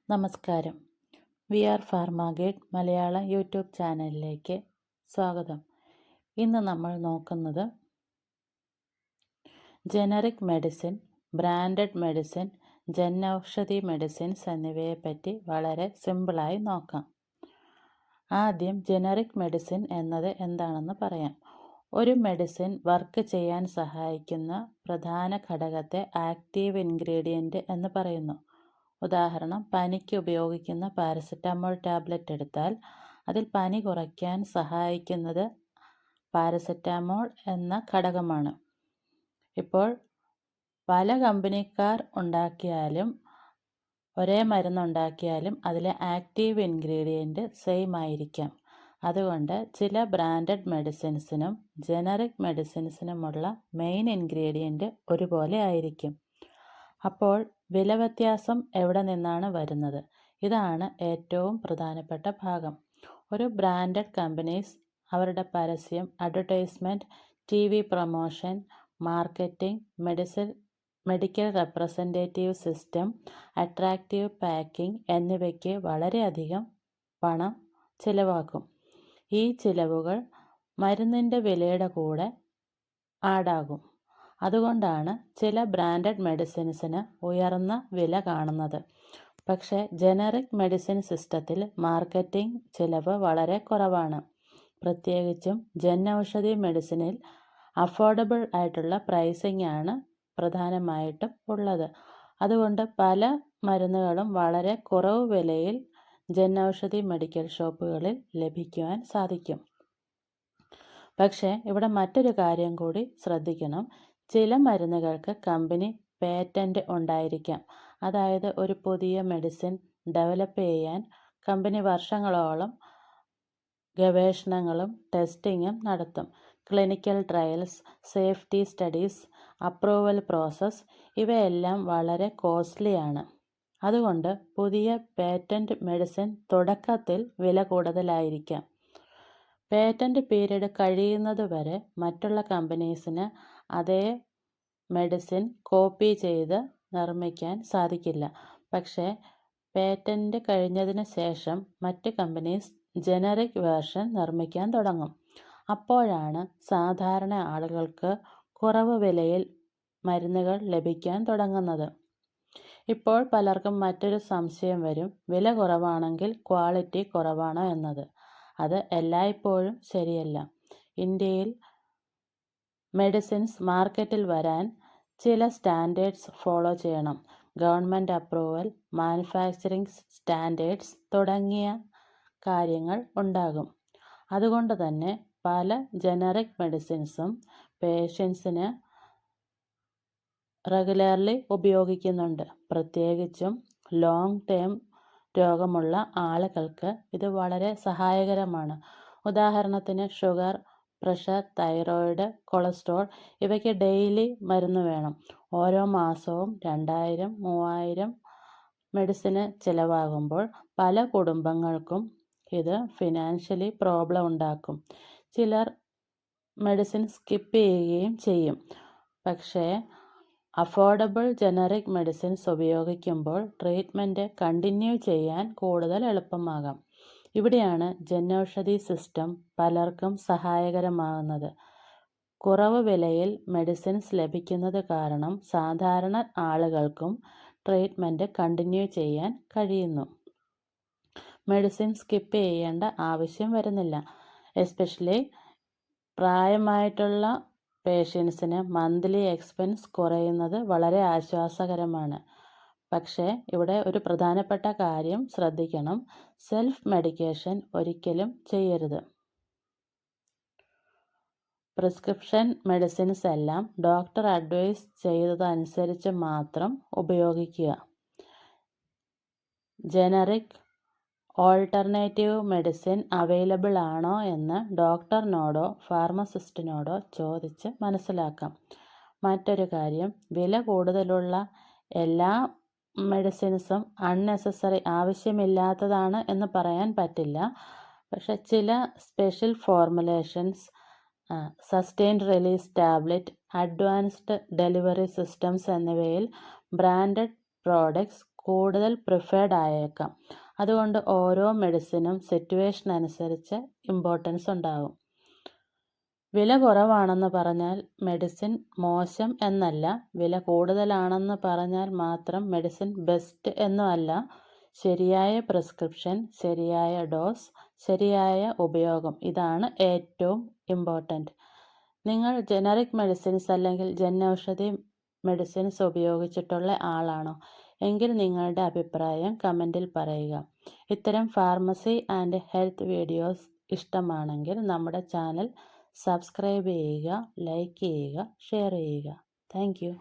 നമസ്കാരം. We are Pharmagate Malayalam YouTube ചാനലിലേക്ക് സ്വാഗതം. ഇന്ന് നമ്മൾ നോക്കുന്നത് generic medicine, branded medicine, Jan Aushadhi medicines എന്നിവയെപ്പറ്റി വളരെ സിമ്പിളായി നോക്കാം. ആദ്യം ജനറിക് മെഡിസിൻ എന്നത് എന്താണെന്ന് പറയാം. ഒരു മെഡിസിൻ വർക്ക് ചെയ്യാൻ സഹായിക്കുന്ന പ്രധാന ഘടകത്തെ ആക്റ്റീവ് ഇൻഗ്രീഡിയൻറ്റ് എന്ന് പറയുന്നു. ഉദാഹരണം, പനിക്ക് ഉപയോഗിക്കുന്ന പാരസെറ്റമോൾ ടാബ്ലറ്റ് എടുത്താൽ അതിൽ പനി കുറയ്ക്കാൻ സഹായിക്കുന്നത് പാരസെറ്റമോൾ എന്ന ഘടകമാണ്. ഇപ്പോൾ പല കമ്പനിക്കാർ ഉണ്ടാക്കിയാലും ഒരേ മരുന്നുണ്ടാക്കിയാലും അതിലെ ആക്റ്റീവ് ഇൻഗ്രീഡിയൻറ്റ് സെയിം ആയിരിക്കാം. അതുകൊണ്ട് ചില ബ്രാൻഡഡ് മെഡിസിൻസിനും ജനറിക് മെഡിസിൻസിനുമുള്ള മെയിൻ ഇൻഗ്രീഡിയൻറ്റ് ഒരുപോലെ ആയിരിക്കും. അപ്പോൾ വില വ്യത്യാസം എവിടെ നിന്നാണ് വരുന്നത്? ഇതാണ് ഏറ്റവും പ്രധാനപ്പെട്ട ഭാഗം. ഒരു ബ്രാൻഡഡ് കമ്പനീസ് അവരുടെ പരസ്യം, advertisement, TV promotion, marketing, medical representative system, attractive packing എന്നിവയ്ക്ക് വളരെയധികം പണം ചിലവാക്കും. ഈ ചിലവുകൾ മരുന്നിൻ്റെ വിലയുടെ കൂടെ ആഡാകും. അതുകൊണ്ടാണ് ചില ബ്രാൻഡഡ് മെഡിസിൻസിന് ഉയർന്ന വില കാണുന്നത്. പക്ഷേ ജനറിക് മെഡിസിൻ സിസ്റ്റത്തിൽ മാർക്കറ്റിംഗ് ചിലവ് വളരെ കുറവാണ്. പ്രത്യേകിച്ചും ജൻ ഔഷധി മെഡിസിനിൽ അഫോർഡബിൾ ആയിട്ടുള്ള പ്രൈസിംഗ് ആണ് പ്രധാനമായിട്ടും ഉള്ളത്. അതുകൊണ്ട് പല മരുന്നുകളും വളരെ കുറവ് വിലയിൽ ജൻ ഔഷധി മെഡിക്കൽ ഷോപ്പുകളിൽ ലഭിക്കുവാൻ സാധിക്കും. പക്ഷേ ഇവിടെ മറ്റൊരു കാര്യം കൂടി ശ്രദ്ധിക്കണം. ചില മരുന്നുകൾക്ക് കമ്പനി പേറ്റന്റ് ഉണ്ടായിരിക്കാം. അതായത് ഒരു പുതിയ മെഡിസിൻ ഡെവലപ്പ് ചെയ്യാൻ കമ്പനി വർഷങ്ങളോളം ഗവേഷണങ്ങളും ടെസ്റ്റിങ്ങും നടത്തും. Clinical trials, safety studies, approval process ഇവയെല്ലാം വളരെ കോസ്റ്റ്ലിയാണ്. അതുകൊണ്ട് പുതിയ പേറ്റന്റ് മെഡിസിൻ തുടക്കത്തിൽ വില കൂടുതലായിരിക്കാം. പേറ്റന്റ് പീരീഡ് കഴിയുന്നത് വരെ മറ്റുള്ള കമ്പനീസിന് അതേ മെഡിസിൻ കോപ്പി ചെയ്ത് നിർമ്മിക്കാൻ സാധിക്കില്ല. പക്ഷേ പേറ്റന്റ് കഴിഞ്ഞതിന് ശേഷം മറ്റ് കമ്പനീസ് ജനറിക് വേർഷൻ നിർമ്മിക്കാൻ തുടങ്ങും. അപ്പോഴാണ് സാധാരണ ആളുകൾക്ക് കുറവ് വിലയിൽ മരുന്നുകൾ ലഭിക്കാൻ തുടങ്ങുന്നത്. ഇപ്പോൾ പലർക്കും മറ്റൊരു സംശയം വരും, വില കുറവാണെങ്കിൽ ക്വാളിറ്റി കുറവാണോ എന്നത്. അത് എല്ലായ്പ്പോഴും ശരിയല്ല. ഇന്ത്യയിൽ മെഡിസിൻസ് മാർക്കറ്റിൽ വരാൻ ചില സ്റ്റാൻഡേർഡ്സ് ഫോളോ ചെയ്യണം. ഗവൺമെൻറ് അപ്രൂവൽ, മാനുഫാക്ചറിംഗ് സ്റ്റാൻഡേർഡ്സ് തുടങ്ങിയ കാര്യങ്ങൾ ഉണ്ടാകും. അതുകൊണ്ട് തന്നെ പല ജനറിക് മെഡിസിൻസും പേഷ്യൻസിന് റെഗുലർലി ഉപയോഗിക്കുന്നുണ്ട്. പ്രത്യേകിച്ചും ലോങ് ടേം രോഗമുള്ള ആളുകൾക്ക് ഇത് വളരെ സഹായകരമാണ്. ഉദാഹരണത്തിന് ഷുഗർ, പ്രഷർ, തൈറോയിഡ്, കൊളസ്ട്രോൾ ഇവയ്ക്ക് ഡെയിലി മരുന്ന് വേണം. ഓരോ മാസവും 2000-3000 മെഡിസിന് ചിലവാകുമ്പോൾ പല കുടുംബങ്ങൾക്കും ഇത് ഫിനാൻഷ്യലി പ്രോബ്ലം ഉണ്ടാക്കും. ചിലർ മെഡിസിൻ സ്കിപ്പ് ചെയ്യുകയും ചെയ്യും. പക്ഷേ അഫോർഡബിൾ ജനറിക് മെഡിസിൻസ് ഉപയോഗിക്കുമ്പോൾ ട്രീറ്റ്മെൻറ്റ് കണ്ടിന്യൂ ചെയ്യാൻ കൂടുതൽ എളുപ്പമാകാം. ഇവിടെയാണ് ജൻ ഔഷധി സിസ്റ്റം പലർക്കും സഹായകരമാകുന്നത്. കുറവ് വിലയിൽ മെഡിസിൻസ് ലഭിക്കുന്നത് കാരണം സാധാരണ ആളുകൾക്കും ട്രീറ്റ്മെൻറ്റ് കണ്ടിന്യൂ ചെയ്യാൻ കഴിയുന്നു. മെഡിസിൻ സ്കിപ്പ് ചെയ്യേണ്ട ആവശ്യം വരുന്നില്ല. എസ്പെഷ്യലി പ്രായമായിട്ടുള്ള പേഷ്യൻസിന് മന്ത്ലി എക്സ്പെൻസ് കുറയുന്നത് വളരെ ആശ്വാസകരമാണ്. പക്ഷേ ഇവിടെ ഒരു പ്രധാനപ്പെട്ട കാര്യം ശ്രദ്ധിക്കണം. സെൽഫ് മെഡിക്കേഷൻ ഒരിക്കലും ചെയ്യരുത്. പ്രിസ്ക്രിപ്ഷൻ മെഡിസിൻസ് എല്ലാം ഡോക്ടർ അഡ്വൈസ് ചെയ്തതനുസരിച്ച് മാത്രം ഉപയോഗിക്കുക. ജനറിക് ഓൾട്ടർനേറ്റീവ് മെഡിസിൻ അവൈലബിൾ ആണോ എന്ന് ഡോക്ടറിനോടോ ഫാർമസിസ്റ്റിനോടോ ചോദിച്ച് മനസ്സിലാക്കാം. മറ്റൊരു കാര്യം, വില കൂടുതലുള്ള എല്ലാ മെഡിസിൻസും അൺനെസസറി ആവശ്യമില്ലാത്തതാണ് എന്ന് പറയാൻ പറ്റില്ല. പക്ഷെ ചില special formulations, sustained release tablet, advanced delivery systems എന്നിവയിൽ ബ്രാൻഡഡ് പ്രോഡക്ട്സ് കൂടുതൽ പ്രിഫേർഡ് ആയേക്കാം. അതുകൊണ്ട് ഓരോ മെഡിസിനും സിറ്റുവേഷൻ അനുസരിച്ച് ഇമ്പോർട്ടൻസ് ഉണ്ടാകും. വില കുറവാണെന്ന് പറഞ്ഞാൽ മെഡിസിൻ മോശം എന്നല്ല, വില കൂടുതലാണെന്ന് പറഞ്ഞാൽ മാത്രം മെഡിസിൻ ബെസ്റ്റ് എന്നും അല്ല. ശരിയായ പ്രിസ്ക്രിപ്ഷൻ, ശരിയായ ഡോസ്, ശരിയായ ഉപയോഗം, ഇതാണ് ഏറ്റവും ഇമ്പോർട്ടൻറ്റ്. നിങ്ങൾ ജനറിക് മെഡിസിൻസ് അല്ലെങ്കിൽ ജൻ ഔഷധി മെഡിസിൻസ് ഉപയോഗിച്ചിട്ടുള്ള ആളാണോ എങ്കിൽ നിങ്ങളുടെ അഭിപ്രായം കമൻറ്റിൽ പറയുക. ഇത്തരം ഫാർമസി ആൻഡ് ഹെൽത്ത് വീഡിയോസ് ഇഷ്ടമാണെങ്കിൽ നമ്മുടെ ചാനൽ സബ്സ്ക്രൈബ് ചെയ്യുക, ലൈക്ക് ചെയ്യുക, ഷെയർ ചെയ്യുക. Thank you.